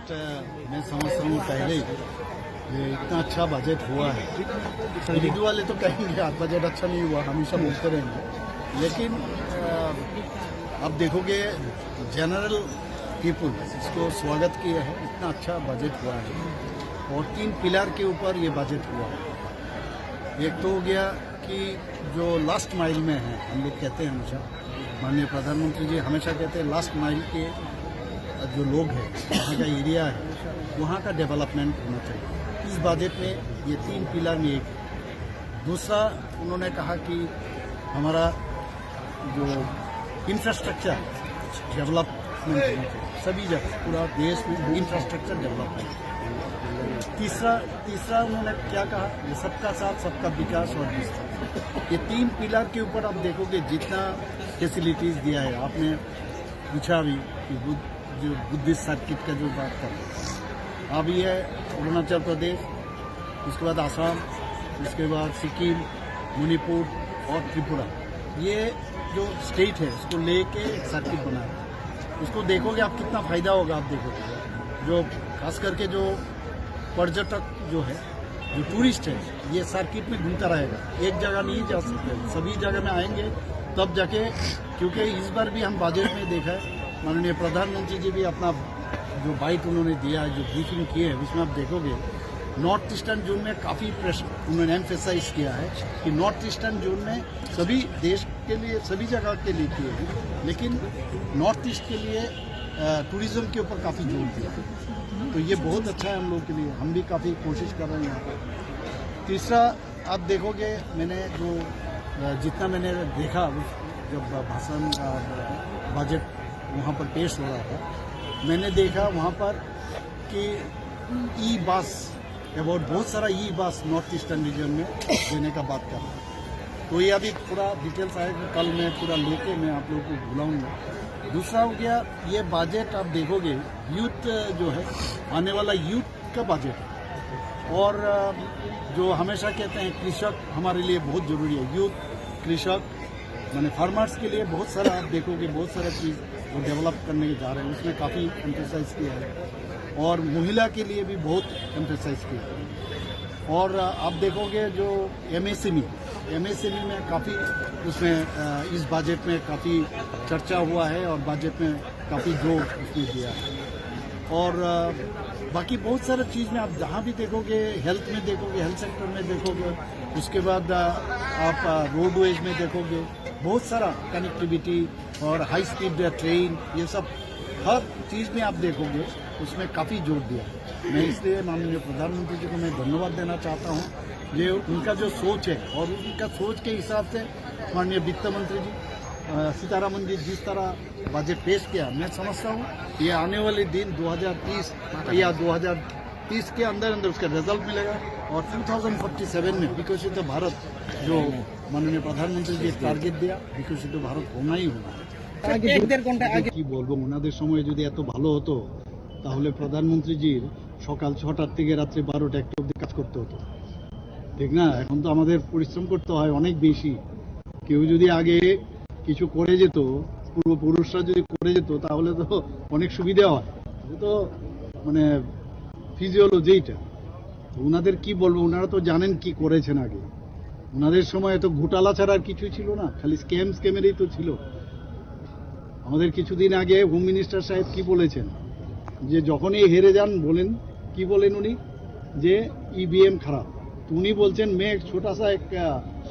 Budget मैं समझता हूँ पहले ही ये इतना अच्छा बजट हुआ है। विरोधी वाले तो कहेंगे आज बजट अच्छा नहीं हुआ, हमेशा बोलते रहेंगे, लेकिन अब देखोगे जनरल पीपुल इसको स्वागत किया है। इतना अच्छा बजट हुआ है और 3 पिलर के ऊपर ये बजट हुआ है। एक तो हो गया कि जो लास्ट माइल में है, हम लोग कहते हैं हमेशा, माननीय प्रधानमंत्री जी हमेशा कहते हैं लास्ट माइल के जो लोग हैं, वहाँ का एरिया है, वहाँ का डेवलपमेंट होना चाहिए। इस बजट में ये 3 पिलर में एक। दूसरा उन्होंने कहा कि हमारा जो इंफ्रास्ट्रक्चर डेवलपमेंट होना चाहिए सभी जगह, पूरा देश में इंफ्रास्ट्रक्चर डेवलपमेंट। तीसरा उन्होंने क्या कहा, ये सबका साथ सबका विकास और विस्तार। ये 3 पिलर के ऊपर आप देखोगे जितना फैसिलिटीज़ दिया है। आपने पूछा भी कि जो बुद्धिस्ट सर्किट का जो बात कर, अब ये अरुणाचल प्रदेश, उसके बाद आसाम, उसके बाद सिक्किम, मणिपुर और त्रिपुरा, ये जो स्टेट है उसको लेके एक सर्किट बनाया। उसको देखोगे आप कितना फ़ायदा होगा। आप देखोगे जो खास करके जो पर्यटक जो है, जो टूरिस्ट है, ये सर्किट में घूमता रहेगा, एक जगह नहीं जा सकते, सभी जगह में आएंगे तब जाके। क्योंकि इस बार भी हम बजट में देखा है, माननीय प्रधानमंत्री जी भी अपना जो बाइट उन्होंने दिया है, जो ब्रीफिंग की है, उसमें आप देखोगे नॉर्थ ईस्टर्न जोन में काफ़ी प्रेशर उन्होंने एम्फेसाइज किया है कि नॉर्थ ईस्टर्न जोन में सभी देश के लिए, सभी जगह के लिए किए हैं, लेकिन नॉर्थ ईस्ट के लिए टूरिज़्म के ऊपर काफ़ी जोर दिया है। तो ये बहुत अच्छा है हम लोग के लिए, हम भी काफ़ी कोशिश कर रहे हैं यहाँ पर। तीसरा आप देखोगे, मैंने जो जितना मैंने देखा जब भाषण बजट वहाँ पर पेश हो रहा था, मैंने देखा वहाँ पर कि ई बस अबाउट बहुत सारा ई बस नॉर्थ ईस्टर्न रीजन में देने का बात कर रहा हूँ। तो ये अभी पूरा डिटेल्स आएगा, कल मैं पूरा लेके मैं आप लोगों को बुलाऊंगा। दूसरा हो गया, ये बजट आप देखोगे यूथ जो है, आने वाला यूथ का बजट है। और जो हमेशा कहते हैं कृषक हमारे लिए बहुत ज़रूरी है, यूथ कृषक माने फार्मर्स के लिए बहुत सारा आप देखोगे, बहुत सारा चीज़ वो डेवलप करने के जा रहे हैं, उसमें काफ़ी एम्फेसाइज किया है। और महिला के लिए भी बहुत एम्फेसाइज किया है। और आप देखोगे जो एमएसएमई में काफ़ी उसमें इस बजट में काफ़ी चर्चा हुआ है और बजट में काफ़ी जोर उसमें दिया है। और बाकी बहुत सारा चीज़ में आप जहाँ भी देखोगे, हेल्थ में देखोगे, हेल्थ सेक्टर में देखोगे, उसके बाद आप रोडवेज में देखोगे, बहुत सारा कनेक्टिविटी और हाई स्पीड ट्रेन, ये सब हर चीज़ में आप देखोगे उसमें काफ़ी जोर दिया। मैं इसलिए माननीय प्रधानमंत्री जी को मैं धन्यवाद देना चाहता हूँ, ये उनका जो सोच है और उनका सोच के हिसाब से माननीय वित्त मंत्री जी सीतारामन जी जिस तरह बजट पेश किया, मैं समझता हूँ ये आने वाले दिन 2030 या 2030 के अंदर उसका रिजल्ट मिलेगा। और 2047 में विकसित भारत जो माननीय प्रधानमंत्री जी टारगेट दिया, विकसित भारत होना ही होना। কি বলবো, ওনাদের সময় যদি এত ভালো হতো তাহলে প্রধানমন্ত্রীজির সকাল 6টার থেকে রাত্রে 12টা 1টা অবধি কাজ করতে হতো, ঠিক না? এখন তো আমাদের পরিশ্রম করতে হয় অনেক বেশি। কেউ যদি আগে কিছু করে যেত, পূর্বপুরুষরা যদি করে যেত তাহলে তো অনেক সুবিধা হয়। এটা তো মানে ফিজিওলজি এটা। ওনাদের কি বলবো, ওনারা তো জানেন কি করেছেন আগে। ওনাদের সময় তো ঘোটালা ছাড়া আর কিছুই ছিল না, খালি স্ক্যামেরই তো ছিল। আমাদের কিছুদিন আগে হোম মিনিস্টার সাহেব কি বলেছেন, যে যখনই হেরে যান বলেন, কি বলেন উনি, যে ईवीएम खराब। तो उन्हीं बोलते मैं एक छोटा सा एक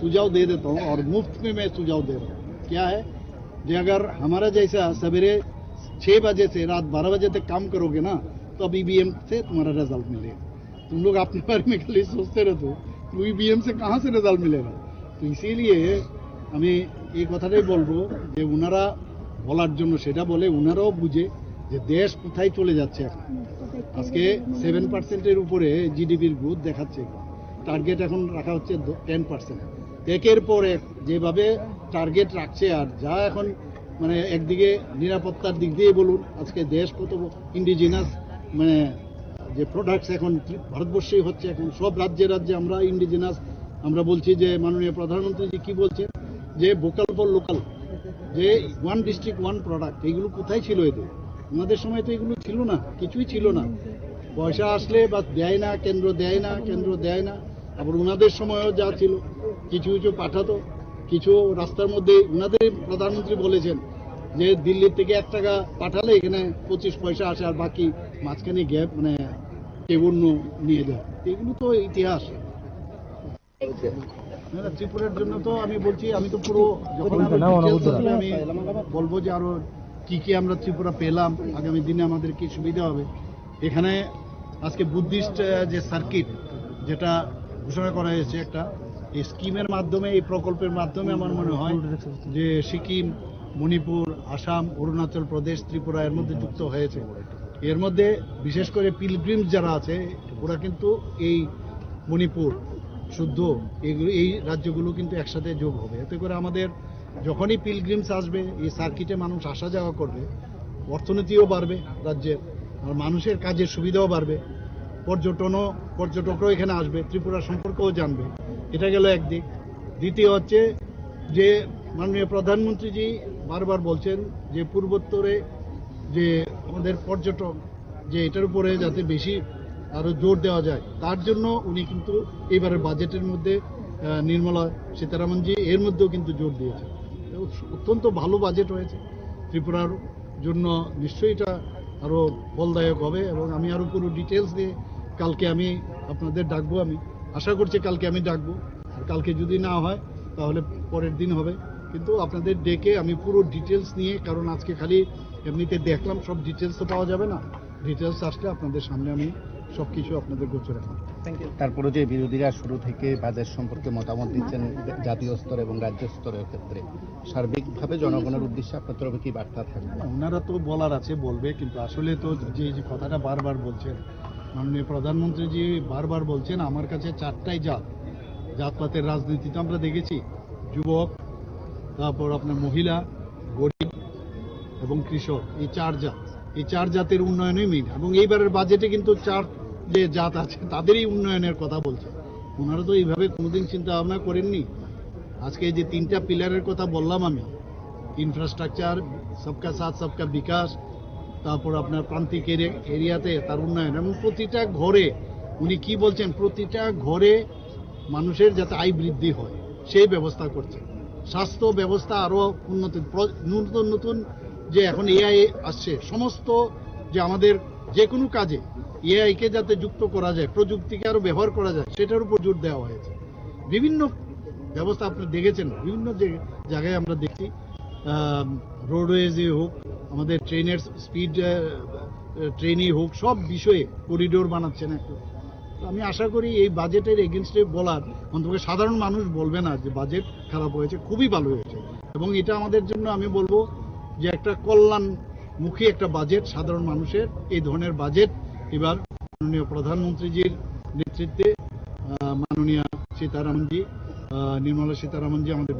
सुझाव दे देता हूँ और मुफ्त में मैं सुझाव दे रहा हूँ। क्या है, कि अगर हमारा जैसा सवेरे 6 बजे से रात 12 बजे तक काम करोगे ना, तो अब ईवीएम से तुम्हारा रिजल्ट मिलेगा। तुम लोग अपने बारे में खाली सोचते रहते हो, तो ईवीएम से कहाँ से रिजल्ट मिलेगा? तो इसीलिए আমি এই কথাটাই বলবো যে ওনারা বলার জন্য সেটা বলে, ওনারাও বুঝে যে দেশ কোথায় চলে যাচ্ছে। এখন আজকে 7%-এর উপরে জিডিপির গ্রোথ দেখাচ্ছে, টার্গেট এখন রাখা হচ্ছে 10%। একের পর এক যেভাবে টার্গেট রাখছে, আর যা এখন মানে একদিকে নিরাপত্তার দিক দিয়ে বলুন, আজকে দেশ কত ইন্ডিজিনাস মানে যে প্রোডাক্টস এখন ভারতবর্ষেই হচ্ছে, এখন সব রাজ্যে রাজ্যে আমরা ইন্ডিজিনাস আমরা বলছি। যে মাননীয় প্রধানমন্ত্রী কি বলছেন, যে ভোকাল ফর লোকাল, যে ওয়ান ডিস্ট্রিক্ট ওয়ান প্রোডাক্ট, এগুলো কোথায় ছিল এদের? ওনাদের সময় তো এগুলো ছিল না, কিছুই ছিল না। পয়সা আসলে বা দেয় না, কেন্দ্র দেয় না, কেন্দ্র দেয় না। আবার ওনাদের সময়ও যা ছিল, কিছু কিছু পাঠাতো, কিছু রাস্তার মধ্যে ওনাদের প্রধানমন্ত্রী বলেছেন যে দিল্লি থেকে 1 টাকা পাঠালে এখানে 25 পয়সা আসে, আর বাকি মাঝখানে গ্যাপ মানে কেউ অন্য নিয়ে যায়। এগুলো তো ইতিহাস। না, ত্রিপুরার জন্য তো আমি বলছি, আমি তো পুরো যখন আমি বলবো যে আরো কি কি আমরা ত্রিপুরা পেলাম, আগামী দিনে আমাদের কি সুবিধা হবে। এখানে আজকে বুদ্ধিস্ট যে সার্কিট যেটা ঘোষণা করা হয়েছে একটা, এই স্কিমের মাধ্যমে, এই প্রকল্পের মাধ্যমে আমার মনে হয় যে সিকিম, মণিপুর, আসাম, অরুণাচল প্রদেশ, ত্রিপুরা এর মধ্যে যুক্ত হয়েছে। এর মধ্যে বিশেষ করে পিলগ্রিমস যারা আছে ওরা কিন্তু এই মণিপুর, শুদ্ধ এই রাজ্যগুলো কিন্তু একসাথে যোগ হবে। এতে করে আমাদের যখনই পিলগ্রিমস আসবে, এই সার্কিটে মানুষ আসা যাওয়া করবে, অর্থনীতিও বাড়বে রাজ্যের, আর মানুষের কাজের সুবিধাও বাড়বে, পর্যটকরাও এখানে আসবে, ত্রিপুরা সম্পর্কেও জানবে। এটা গেল একদিক। দ্বিতীয় হচ্ছে যে মাননীয় প্রধানমন্ত্রীজি বারবার বলছেন যে পূর্বোত্তরে যে আমাদের পর্যটক, যে এটার উপরে যাতে বেশি আরো জোর দেওয়া যায়, তার জন্য উনি কিন্তু এবারের বাজেটের মধ্যে নির্মলা সীতারামনজি এর মধ্যেও কিন্তু জোর দিয়েছে। অত্যন্ত ভালো বাজেট হয়েছে ত্রিপুরার জন্য, নিশ্চয়ই এটা আরো ফলদায়ক হবে। এবং আমি আরো পুরো ডিটেলস দিয়ে কালকে আমি আপনাদের ডাকবো, আমি আশা করছি কালকে আমি ডাকবো, আর কালকে যদি না হয় তাহলে পরের দিন হবে। কিন্তু আপনাদের ডেকে আমি পুরো ডিটেলস নিয়ে, কারণ আজকে খালি এমনিতে দেখলাম, সব ডিটেলস তো পাওয়া যাবে না, ডিটেলস আসলে আপনাদের সামনে আমি সবকিছু আপনাদের গোচরে রাখবো। তারপরে যে বিরোধীরা শুরু থেকে বাজেট সম্পর্কে মতামত দিচ্ছেন জাতীয় স্তর এবং রাজ্য স্তরের ক্ষেত্রে, সার্বিকভাবে জনগণের উদ্দেশ্যে আপনার তরফে কি বার্তা থাকবে? ওনারা তো বলার আছে বলবে, কিন্তু আসলে তো যে যে কথাটা বারবার বলছেন মাননীয় প্রধানমন্ত্রীজি, বারবার বলছেন আমার কাছে 4টাই জাতপাতের রাজনীতি তো আমরা দেখেছি, যুবক, তারপর আপনার মহিলা, গরিব এবং কৃষক, এই 4 জাত, এই 4 জাতের উন্নয়নই মেন। এবং এইবারের বাজেটে কিন্তু 4 যে জাত আছে তাদেরই উন্নয়নের কথা বলছে। ওনারা তো এইভাবে কোনোদিন চিন্তা ভাবনা করেননি। আজকে যে 3টা পিলারের কথা বললাম আমি, ইনফ্রাস্ট্রাকচার, সবকা সাথ সবকা বিকাশ, তারপর আপনার প্রান্তিক এরিয়াতে তার উন্নয়ন, এবং প্রতিটা ঘরে উনি কি বলছেন, প্রতিটা ঘরে মানুষের যাতে আয় বৃদ্ধি হয় সেই ব্যবস্থা করছে। স্বাস্থ্য ব্যবস্থা আরো উন্নতি, নতুন নতুন যে এখন এআই আসছে, সমস্ত যে আমাদের যে কোনো কাজে এআইকে যাতে যুক্ত করা যায়, প্রযুক্তিকে আরো ব্যবহার করা যায়, সেটার উপর জোর দেওয়া হয়েছে। বিভিন্ন ব্যবস্থা আপনি দেখেছেন, বিভিন্ন জায়গায় আমরা দেখি, রোডওয়েজে হোক, আমাদের ট্রেনের স্পিড ট্রেনই হোক, সব বিষয়ে করিডোর বানাচ্ছেন একটু। আমি আশা করি এই বাজেটের এগেনস্টে বলার, অন্তত সাধারণ মানুষ বলবে না যে বাজেট খারাপ হয়েছে, খুবই ভালো হয়েছে। এবং এটা আমাদের জন্য আমি বলবো যে একটা কল্যাণমুখী একটা বাজেট, সাধারণ মানুষের এই ধরনের বাজেট এবার মাননীয় প্রধানমন্ত্রীজির নেতৃত্বে মাননীয় সীতারামনজি, নির্মলা সীতারামনজি আমাদের